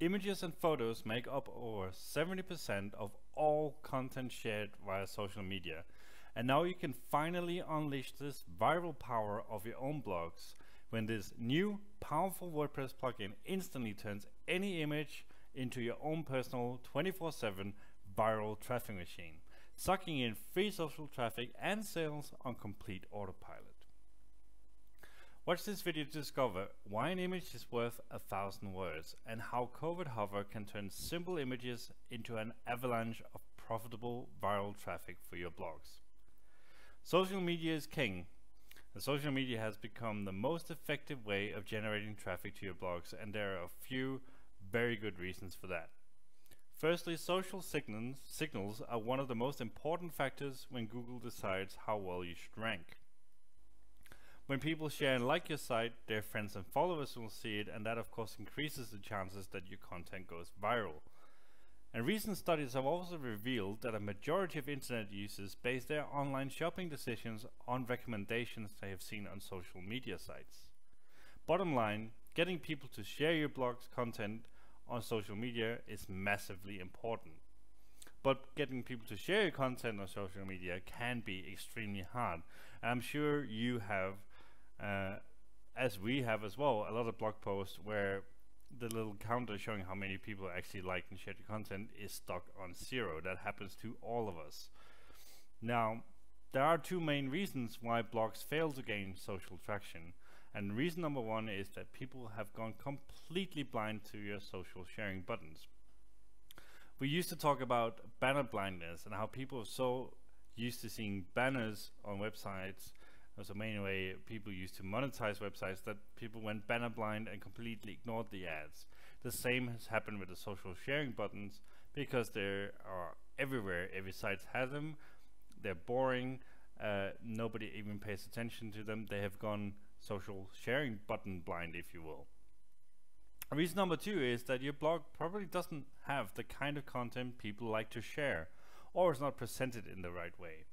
Images and photos make up over 70% of all content shared via social media. And now you can finally unleash this viral power of your own blogs when this new powerful WordPress plugin instantly turns any image into your own personal 24/7 viral traffic machine, sucking in free social traffic and sales on complete autopilot. Watch this video to discover why an image is worth 1,000 words and how Covert Hover can turn simple images into an avalanche of profitable viral traffic for your blogs. Social media is king, and social media has become the most effective way of generating traffic to your blogs, and there are a few very good reasons for that. Firstly, social signals are one of the most important factors when Google decides how well you should rank. When people share and like your site, their friends and followers will see it, and that of course increases the chances that your content goes viral. And recent studies have also revealed that a majority of internet users base their online shopping decisions on recommendations they have seen on social media sites. Bottom line, getting people to share your blog's content on social media is massively important. But getting people to share your content on social media can be extremely hard. And I'm sure you have, as we have as well, a lot of blog posts where the little counter showing how many people actually like and share the content is stuck on 0. That happens to all of us. Now, there are two main reasons why blogs fail to gain social traction. And reason number one is that people have gone completely blind to your social sharing buttons. We used to talk about banner blindness and how people are so used to seeing banners on websites. That's the main way people used to monetize websites, that people went banner blind and completely ignored the ads. The same has happened with the social sharing buttons because they are everywhere. Every site has them. They're boring. Nobody even pays attention to them. They have gone social sharing button blind, if you will. Reason number two is that your blog probably doesn't have the kind of content people like to share, or is not presented in the right way.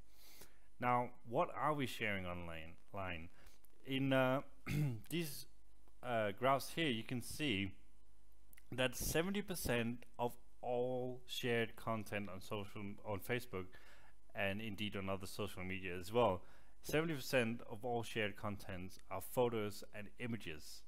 Now, what are we sharing online? In these graphs here, you can see that 70% of all shared content on Facebook, and indeed on other social media as well, 70% of all shared contents are photos and images.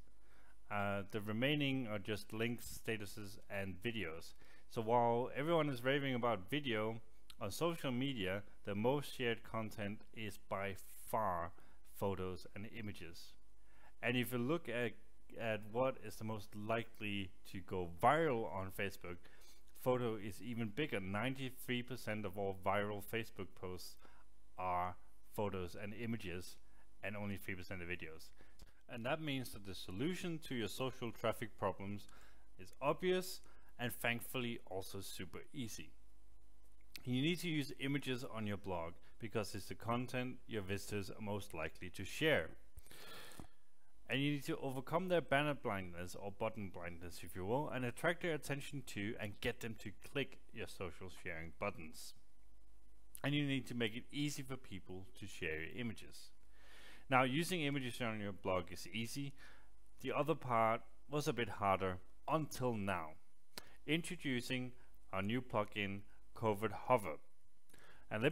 The remaining are just links, statuses, and videos. So while everyone is raving about video, on social media, the most shared content is by far photos and images. And if you look at what is the most likely to go viral on Facebook, photo is even bigger. 93% of all viral Facebook posts are photos and images, and only 3% of videos. And that means that the solution to your social traffic problems is obvious and thankfully also super easy. You need to use images on your blog because it's the content your visitors are most likely to share. And you need to overcome their banner blindness or button blindness, if you will, and attract their attention to and get them to click your social sharing buttons. And you need to make it easy for people to share your images. Now, using images on your blog is easy. The other part was a bit harder until now. Introducing our new plugin, Covert Hover. And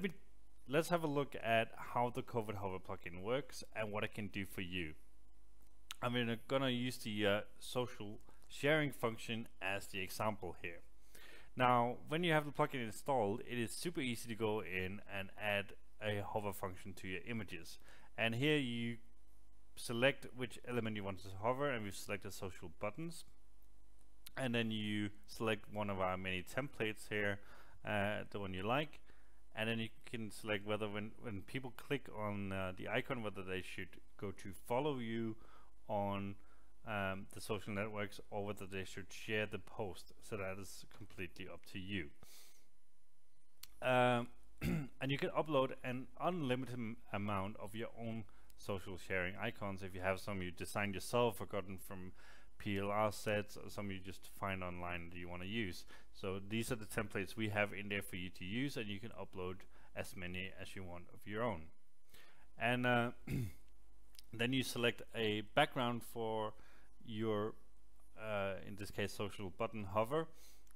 let's have a look at how the Covert Hover plugin works and what it can do for you. I'm gonna use the social sharing function as the example here. Now, when you have the plugin installed, it is super easy to go in and add a hover function to your images. And here you select which element you want to hover, and we've selected social buttons. And then you select one of our many templates here, the one you like. And then you can select whether when people click on the icon, whether they should go to follow you on the social networks or whether they should share the post. So that is completely up to you. And you can upload an unlimited amount of your own social sharing icons. If you have some you designed yourself or gotten from KiLLeR sets, or some you just find online that you want to use. So these are the templates we have in there for you to use, and you can upload as many as you want of your own. And then you select a background for your in this case, social button hover,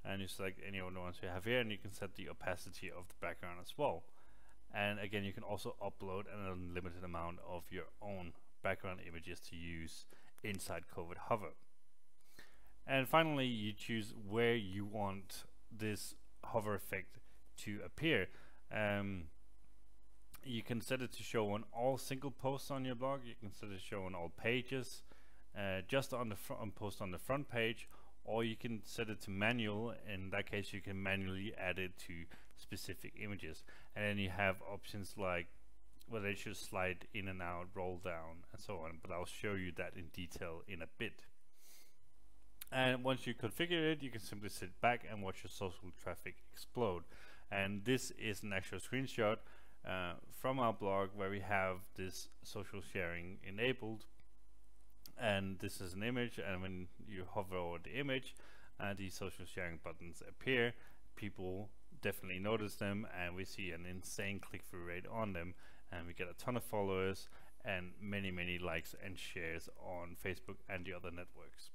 and you select any of the ones you have here, and you can set the opacity of the background as well. And again, you can also upload an unlimited amount of your own background images to use inside Covert Hover. And finally, you choose where you want this hover effect to appear. You can set it to show on all single posts on your blog. You can set it to show on all pages, just on the post on the front page, or you can set it to manual. In that case, you can manually add it to specific images. And then you have options like whether it should slide in and out, roll down, and so on. But I'll show you that in detail in a bit. And once you configure it, you can simply sit back and watch your social traffic explode. And this is an actual screenshot from our blog where we have this social sharing enabled. And this is an image, and when you hover over the image, these social sharing buttons appear. People definitely notice them, and we see an insane click-through rate on them, and we get a ton of followers and many likes and shares on Facebook and the other networks.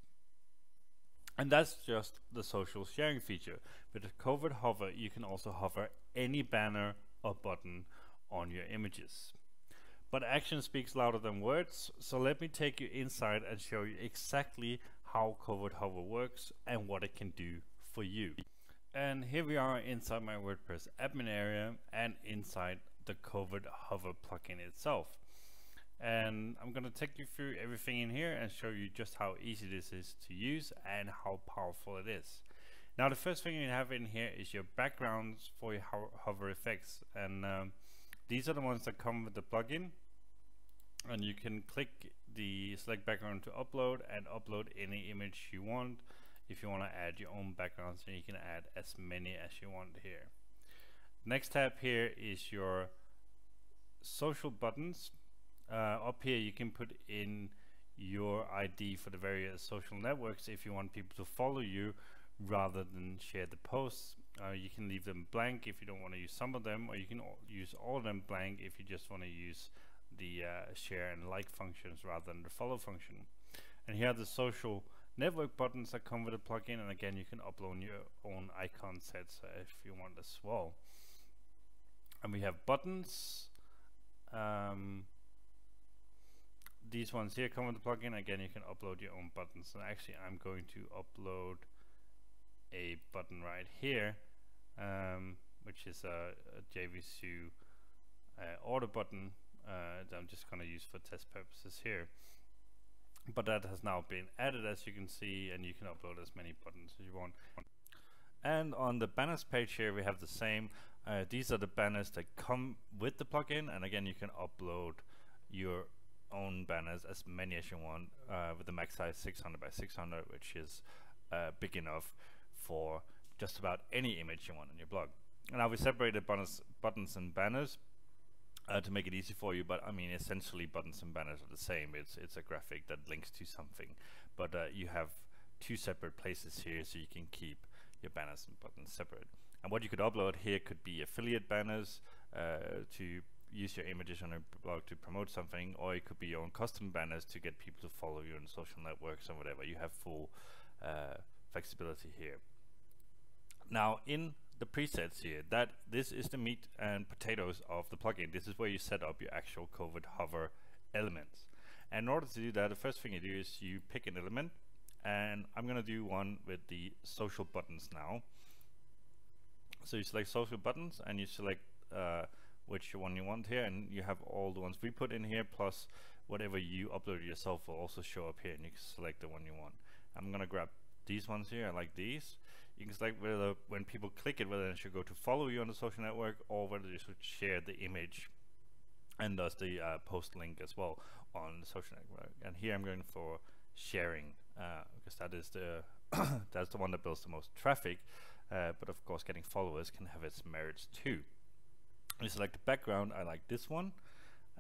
And that's just the social sharing feature. With the Covert Hover, you can also hover any banner or button on your images. But action speaks louder than words, so let me take you inside and show you exactly how Covert Hover works and what it can do for you. And here we are inside my WordPress admin area and inside the Covert Hover plugin itself. And I'm going to take you through everything in here and show you just how easy this is to use and how powerful it is. Now, the first thing you have in here is your backgrounds for your hover effects, and these are the ones that come with the plugin. And you can click the select background to upload and upload any image you want. If you want to add your own backgrounds, then you can add as many as you want here. Next tab here is your social buttons. Up here you can put in your ID for the various social networks if you want people to follow you rather than share the posts. You can leave them blank if you don't want to use some of them, or you can use all of them blank if you just want to use the share and like functions rather than the follow function. And here are the social network buttons that come with the plugin, and again you can upload your own icon sets if you want as well. And we have buttons. These ones here come with the plugin. Again, you can upload your own buttons, and actually I'm going to upload a button right here, which is a JVSU order button that I'm just going to use for test purposes here. But that has now been added, as you can see, and you can upload as many buttons as you want. And on the banners page here we have the same. These are the banners that come with the plugin, and again you can upload your own banners, as many as you want, with the max size 600 by 600, which is big enough for just about any image you want on your blog. And now we separated buttons and banners to make it easy for you, but I mean essentially buttons and banners are the same. It's a graphic that links to something, but you have two separate places here, so you can keep your banners and buttons separate. And what you could upload here could be affiliate banners to use your images on a blog to promote something, or it could be your own custom banners to get people to follow you on social networks or whatever. You have full flexibility here. Now in the presets here, this is the meat and potatoes of the plugin. This is where you set up your actual Covert Hover elements. And in order to do that, the first thing you do is you pick an element, and I'm going to do one with the social buttons now. So you select social buttons and you select which one you want here, and you have all the ones we put in here, plus whatever you uploaded yourself will also show up here, and you can select the one you want. I'm gonna grab these ones here. I like these. You can select whether when people click it, whether they should go to follow you on the social network or whether they should share the image, and thus the post link as well on the social network. And here I'm going for sharing because that is the that's the one that builds the most traffic, but of course getting followers can have its merits too. You select the background. I like this one,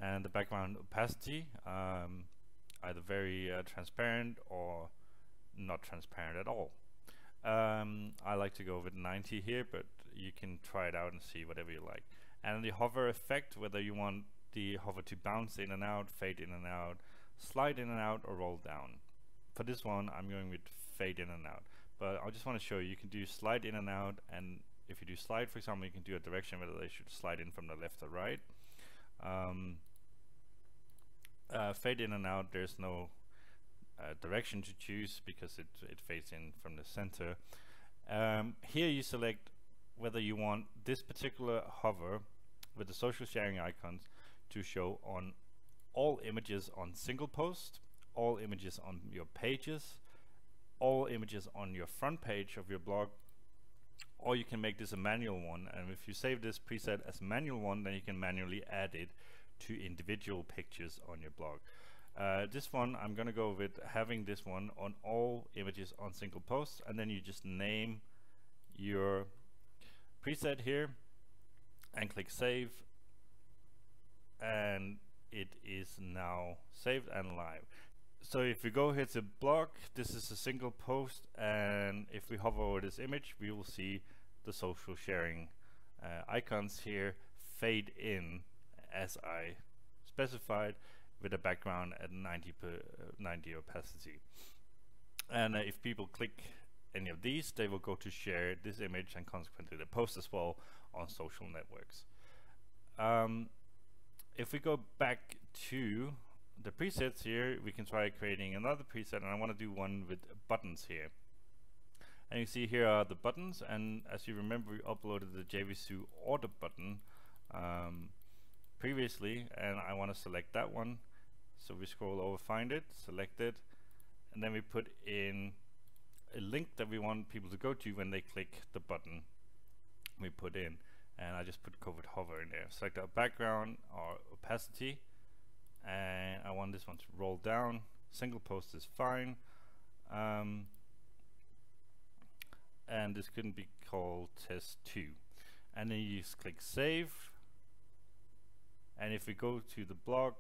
and the background opacity, either very transparent or not transparent at all. I like to go with 90 here, but you can try it out and see whatever you like. And the hover effect, whether you want the hover to bounce in and out, fade in and out, slide in and out, or roll down. For this one I'm going with fade in and out. But I just want to show you can do slide in and out, and if you do slide, for example, you can do a direction whether they should slide in from the left or right. Fade in and out, there's no direction to choose because it fades in from the center. Here you select whether you want this particular hover with the social sharing icons to show on all images on single post, all images on your pages, all images on your front page of your blog, or you can make this a manual one. And if you save this preset as manual one, then you can manually add it to individual pictures on your blog. This one I'm gonna go with having this one on all images on single posts, and then you just name your preset here and click save, and it is now saved and live. So if we go here to blog, this is a single post, and if we hover over this image, we will see the social sharing icons here fade in as I specified, with a background at 90 opacity. And if people click any of these, they will go to share this image and consequently the post as well on social networks. If we go back to the presets here, we can try creating another preset, and I want to do one with buttons here. And you see here are the buttons, and as you remember, we uploaded the JVZoo order button previously, and I want to select that one. So we scroll over, find it, select it, and then we put in a link that we want people to go to when they click the button we put in. And I just put Covert Hover in there. Select our background or opacity, and I want this one to roll down. Single post is fine, and this couldn't be called test 2. And then you just click save, and if we go to the blog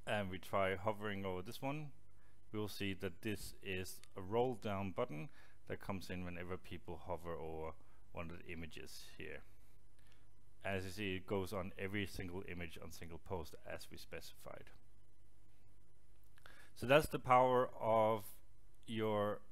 and we try hovering over this one, we will see that this is a roll down button that comes in whenever people hover over one of the images here. As you see, it goes on every single image on single post as we specified. So that's the power of your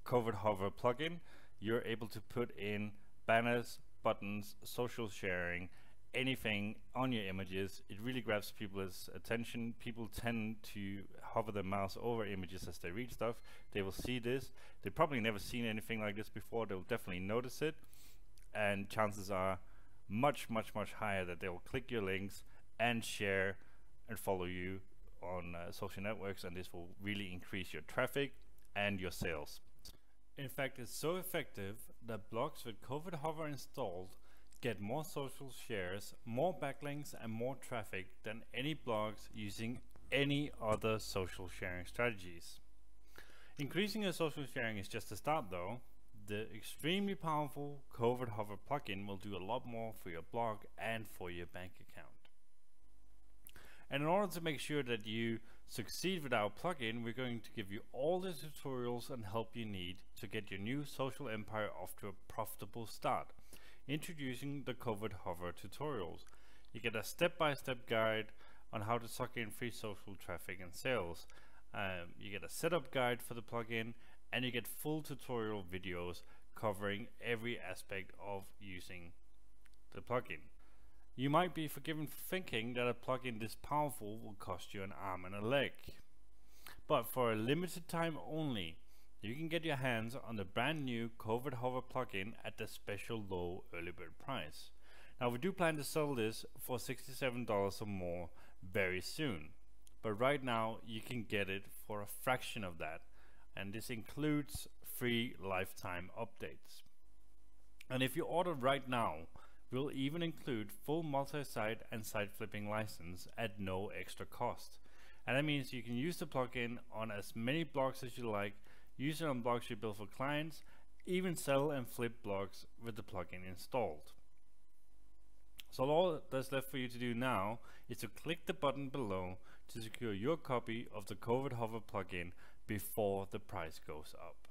Covert Hover plugin. You're able to put in banners, buttons, social sharing, anything on your images. It really grabs people's attention. People tend to hover their mouse over images as they read stuff. They will see this. They've probably never seen anything like this before. They'll definitely notice it, and chances are much higher that they will click your links and share and follow you on social networks, and this will really increase your traffic and your sales. In fact, it's so effective that blogs with Covert Hover installed get more social shares, more backlinks, and more traffic than any blogs using any other social sharing strategies. Increasing your social sharing is just a start though. The extremely powerful Covert Hover plugin will do a lot more for your blog and for your bank account. And in order to make sure that you succeed with our plugin, we're going to give you all the tutorials and help you need to get your new social empire off to a profitable start. Introducing the Covert Hover tutorials. You get a step-by-step guide on how to suck in free social traffic and sales. You get a setup guide for the plugin, and you get full tutorial videos covering every aspect of using the plugin. You might be forgiven for thinking that a plugin this powerful will cost you an arm and a leg. But for a limited time only, you can get your hands on the brand new Covert Hover plugin at the special low early bird price. Now we do plan to sell this for $67 or more very soon, but right now you can get it for a fraction of that, and this includes free lifetime updates. And if you order right now, we'll even include full multi-site and site flipping license at no extra cost. And that means you can use the plugin on as many blogs as you like, use it on blogs you build for clients, even sell and flip blogs with the plugin installed. So all that's left for you to do now is to click the button below to secure your copy of the Covert Hover plugin before the price goes up.